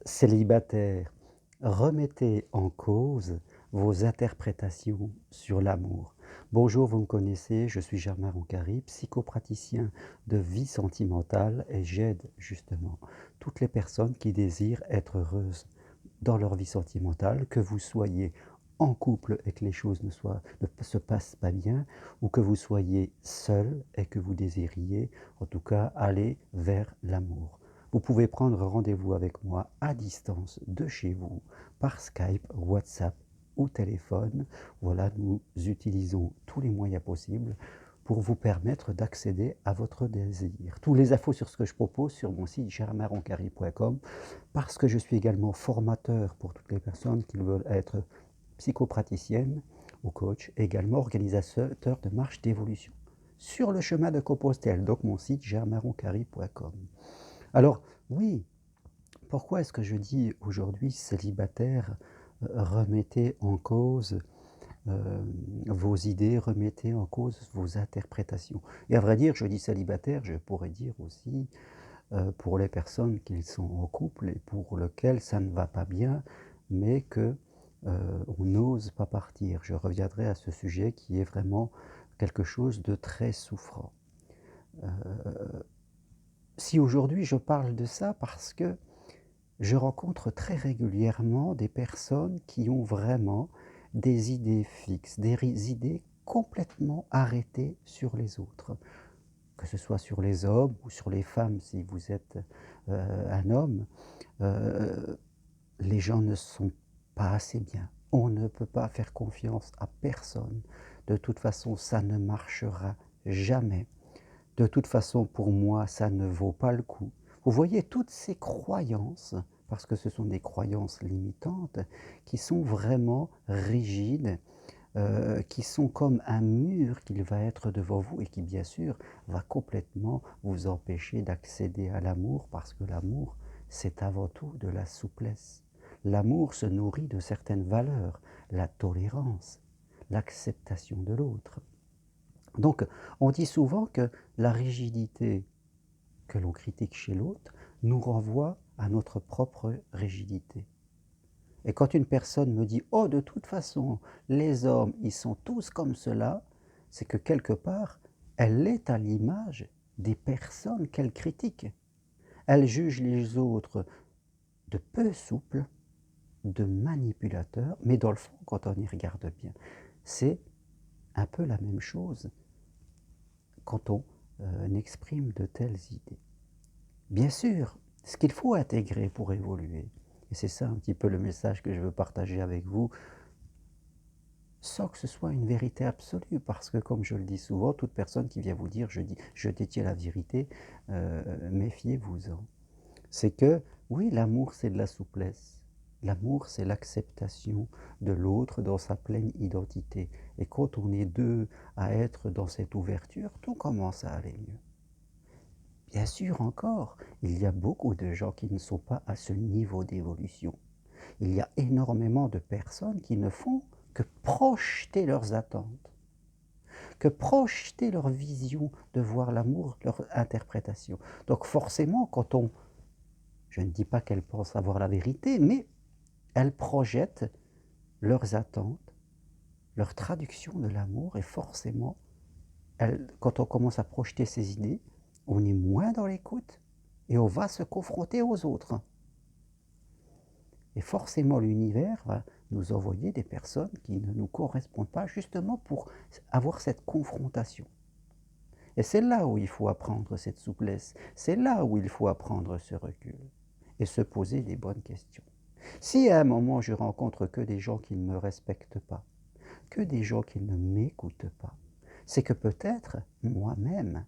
Célibataires, remettez en cause vos interprétations sur l'amour. Bonjour, vous me connaissez, je suis Germain Roncary, psychopraticien de vie sentimentale et j'aide justement toutes les personnes qui désirent être heureuses dans leur vie sentimentale, que vous soyez en couple et que les choses ne se passent pas bien, ou que vous soyez seul et que vous désiriez, en tout cas, aller vers l'amour. Vous pouvez prendre rendez-vous avec moi à distance de chez vous, par Skype, WhatsApp ou téléphone. Voilà, nous utilisons tous les moyens possibles pour vous permettre d'accéder à votre désir. Tous les infos sur ce que je propose sur mon site germainroncary.com, parce que je suis également formateur pour toutes les personnes qui veulent être psychopraticiennes ou coach, également organisateur de marches d'évolution sur le chemin de Compostelle, donc mon site germainroncary.com. Alors oui, pourquoi est-ce que je dis aujourd'hui célibataire, remettez en cause vos idées, remettez en cause vos interprétations. Et à vrai dire, je dis célibataire, je pourrais dire aussi pour les personnes qui sont en couple et pour lesquelles ça ne va pas bien, mais que on n'ose pas partir. Je reviendrai à ce sujet qui est vraiment quelque chose de très souffrant. Si aujourd'hui je parle de ça parce que je rencontre très régulièrement des personnes qui ont vraiment des idées fixes, idées complètement arrêtées sur les autres, que ce soit sur les hommes ou sur les femmes si vous êtes un homme. Euh, les gens ne sont pas assez bien. On ne peut pas faire confiance à personne. De toute façon, ça ne marchera jamais. De toute façon, pour moi, ça ne vaut pas le coup. Vous voyez toutes ces croyances, parce que ce sont des croyances limitantes, qui sont vraiment rigides, qui sont comme un mur qu'il va être devant vous et qui, bien sûr, va complètement vous empêcher d'accéder à l'amour, parce que l'amour, c'est avant tout de la souplesse. L'amour se nourrit de certaines valeurs, la tolérance, l'acceptation de l'autre. Donc, on dit souvent que la rigidité que l'on critique chez l'autre nous renvoie à notre propre rigidité. Et quand une personne me dit: «Oh, de toute façon, les hommes, ils sont tous comme cela», c'est que quelque part, elle est à l'image des personnes qu'elle critique. Elle juge les autres de peu souples, de manipulateurs, mais dans le fond, quand on y regarde bien, c'est un peu la même chose quand on exprime de telles idées. Bien sûr, ce qu'il faut intégrer pour évoluer, et c'est ça un petit peu le message que je veux partager avec vous, sans que ce soit une vérité absolue, parce que comme je le dis souvent, toute personne qui vient vous dire je détiens la vérité, méfiez-vous-en. C'est que oui, l'amour c'est de la souplesse. L'amour c'est l'acceptation de l'autre dans sa pleine identité. Et quand on est deux à être dans cette ouverture, tout commence à aller mieux. Bien sûr encore, il y a beaucoup de gens qui ne sont pas à ce niveau d'évolution. Il y a énormément de personnes qui ne font que projeter leurs attentes, que projeter leur vision de voir l'amour, leur interprétation. Donc forcément, je ne dis pas qu'elles pensent avoir la vérité, mais elles projettent leurs attentes, leur traduction de l'amour, et forcément, quand on commence à projeter ces idées, on est moins dans l'écoute et on va se confronter aux autres. Et forcément, l'univers va nous envoyer des personnes qui ne nous correspondent pas, justement pour avoir cette confrontation. Et c'est là où il faut apprendre cette souplesse, c'est là où il faut apprendre ce recul et se poser les bonnes questions. Si à un moment je rencontre que des gens qui ne me respectent pas, que des gens qui ne m'écoutent pas, c'est que peut-être moi-même,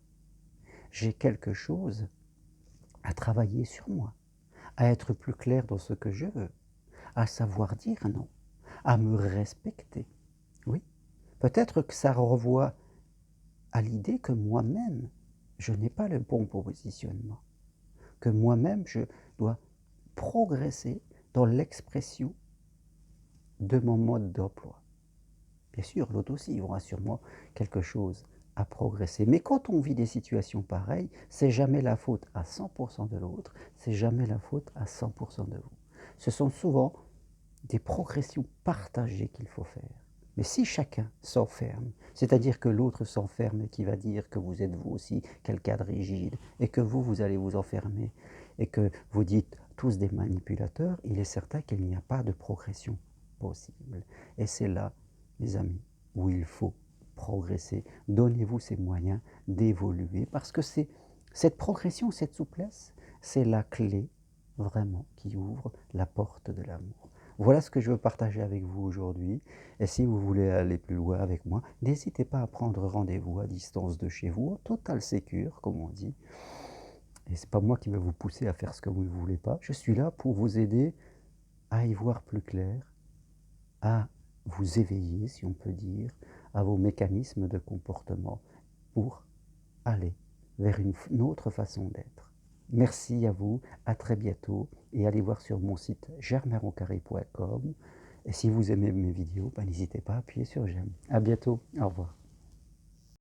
j'ai quelque chose à travailler sur moi, à être plus clair dans ce que je veux, à savoir dire non, à me respecter. Oui, peut-être que ça renvoie à l'idée que moi-même, je n'ai pas le bon positionnement, que moi-même, je dois progresser dans l'expression de mon mode d'emploi. Bien sûr, l'autre aussi, ils aura sûrement quelque chose à progresser. Mais quand on vit des situations pareilles, c'est jamais la faute à 100% de l'autre, c'est jamais la faute à 100% de vous. Ce sont souvent des progressions partagées qu'il faut faire. Mais si chacun s'enferme, c'est-à-dire que l'autre s'enferme et qui va dire que vous êtes vous aussi quelqu'un de rigide et que vous allez vous enfermer et que vous dites tous des manipulateurs, il est certain qu'il n'y a pas de progression possible. Et c'est là, les amis, où il faut progresser. Donnez-vous ces moyens d'évoluer parce que c'est cette progression, cette souplesse, c'est la clé vraiment qui ouvre la porte de l'amour. Voilà ce que je veux partager avec vous aujourd'hui. Et si vous voulez aller plus loin avec moi, n'hésitez pas à prendre rendez-vous à distance de chez vous, en total sécure, comme on dit. Et c'est pas moi qui vais vous pousser à faire ce que vous ne voulez pas. Je suis là pour vous aider à y voir plus clair, à vous éveiller, si on peut dire, à vos mécanismes de comportement pour aller vers une autre façon d'être. Merci à vous, à très bientôt et allez voir sur mon site germainroncarré.com. Et si vous aimez mes vidéos, n'hésitez pas à appuyer sur j'aime. À bientôt, au revoir.